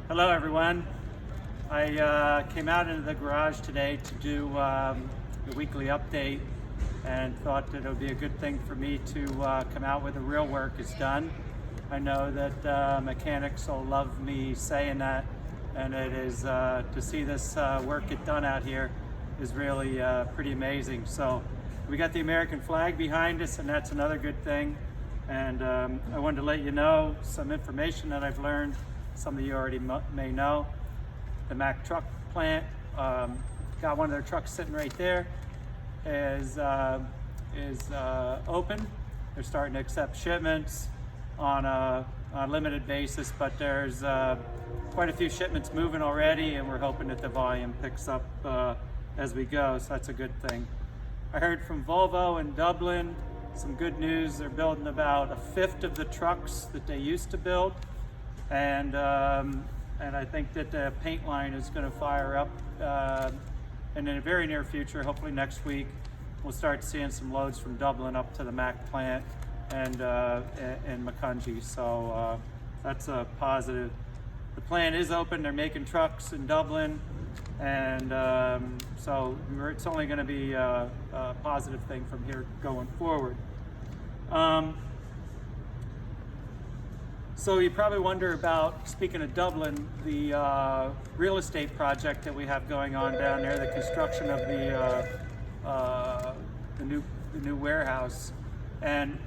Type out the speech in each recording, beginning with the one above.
Hello everyone. I came out into the garage today to do the weekly update and thought that it would be a good thing for me to come out where the real work is done. I know that mechanics will love me saying that, and it is to see this work get done out here is really pretty amazing. So we got the American flag behind us, and that's another good thing. And I wanted to let you know some information that I've learned. Some of you already may know. The Mack truck plant, got one of their trucks sitting right there, is open. They're starting to accept shipments on a limited basis, but there's quite a few shipments moving already, and we're hoping that the volume picks up as we go, so that's a good thing. I heard from Volvo in Dublin some good news. They're building about a fifth of the trucks that they used to build, and I think that the paint line is going to fire up, and in the very near future, hopefully next week, we'll start seeing some loads from Dublin up to the Mack plant and Macungie. So that's a positive. The plant is open. They're making trucks in Dublin, and so it's only going to be a positive thing from here going forward. So you probably wonder about, speaking of Dublin, the real estate project that we have going on down there, the construction of the new warehouse, and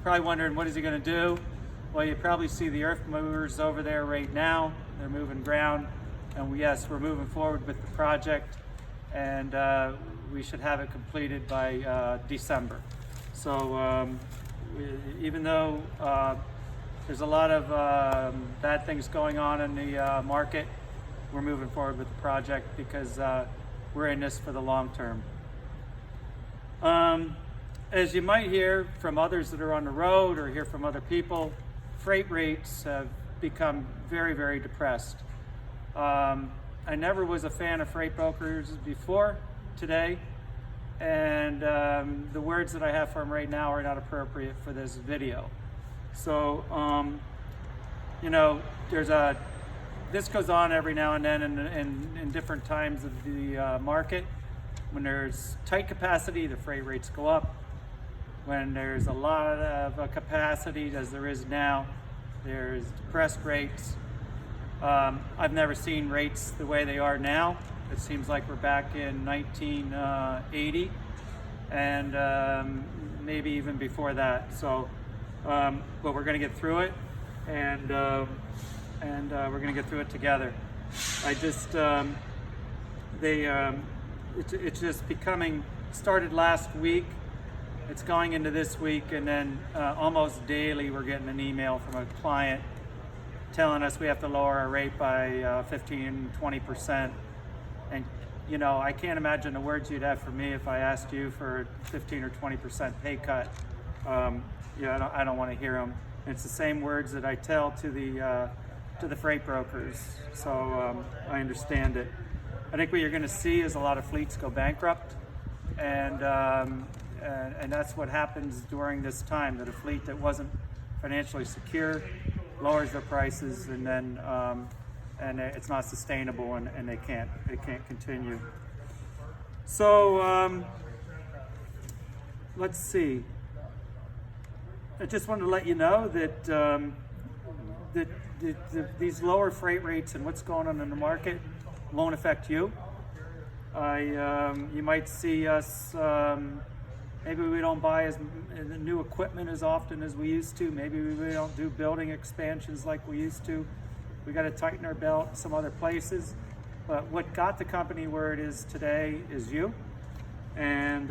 probably wondering what is he going to do. Well, you probably see the earth movers over there right now. They're moving ground, and yes, we're moving forward with the project, and we should have it completed by December. So even though there's a lot of bad things going on in the market, we're moving forward with the project because we're in this for the long term. As you might hear from others that are on the road or hear from other people, freight rates have become very, very depressed. I never was a fan of freight brokers before today, and the words that I have for them right now are not appropriate for this video. So, you know, this goes on every now and then in different times of the market. When there's tight capacity, the freight rates go up. When there's a lot of capacity, as there is now, there's depressed rates. I've never seen rates the way they are now. It seems like we're back in 1980 and maybe even before that. So, but we're going to get through it, and we're going to get through it together. It's just becoming, started last week, it's going into this week, and then almost daily we're getting an email from a client telling us we have to lower our rate by 15, 20%. And you know, I can't imagine the words you'd have for me if I asked you for a 15 or 20% pay cut. Yeah, I don't want to hear them. It's the same words that I tell to the freight brokers, so I understand it. I think what you're going to see is a lot of fleets go bankrupt, and that's what happens during this time. That a fleet that wasn't financially secure lowers their prices, and then and it's not sustainable, and they can't continue. So let's see. I just wanted to let you know that these lower freight rates and what's going on in the market won't affect you. You might see us, maybe we don't buy as new equipment as often as we used to. Maybe we don't do building expansions like we used to. We got to tighten our belt in some other places. But what got the company where it is today is you. And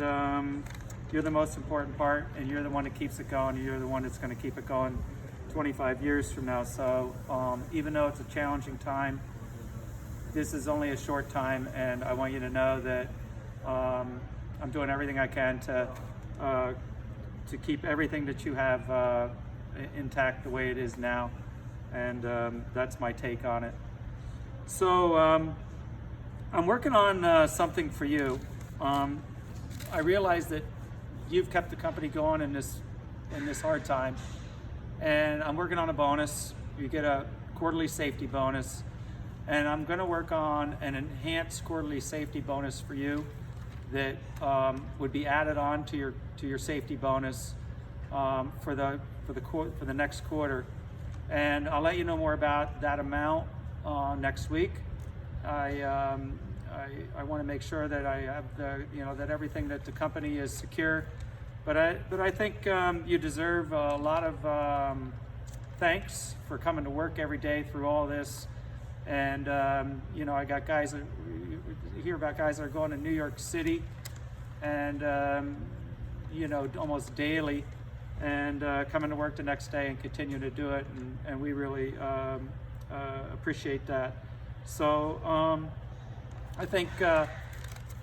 you're the most important part, and you're the one that keeps it going, and you're the one that's going to keep it going 25 years from now. So even though it's a challenging time, this is only a short time, and I want you to know that I'm doing everything I can to keep everything that you have intact the way it is now, and that's my take on it. So I'm working on something for you. I realize that you've kept the company going in this hard time, and I'm working on a bonus. You get a quarterly safety bonus. And I'm going to work on an enhanced quarterly safety bonus for you that would be added on to your safety bonus for the next quarter. And I'll let you know more about that amount next week. I want to make sure that I have that everything that the company is secure. But I think you deserve a lot of thanks for coming to work every day through all this. And I got guys that you hear about guys that are going to New York City, and almost daily, and coming to work the next day and continue to do it, and we really appreciate that. So I think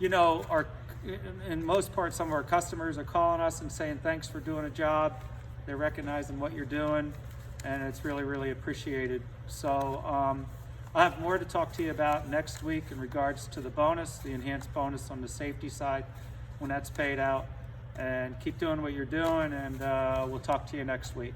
in most parts, some of our customers are calling us and saying thanks for doing a job. They're recognizing what you're doing, and it's really, really appreciated. So I'll have more to talk to you about next week in regards to the bonus, the enhanced bonus on the safety side when that's paid out. And keep doing what you're doing, and we'll talk to you next week.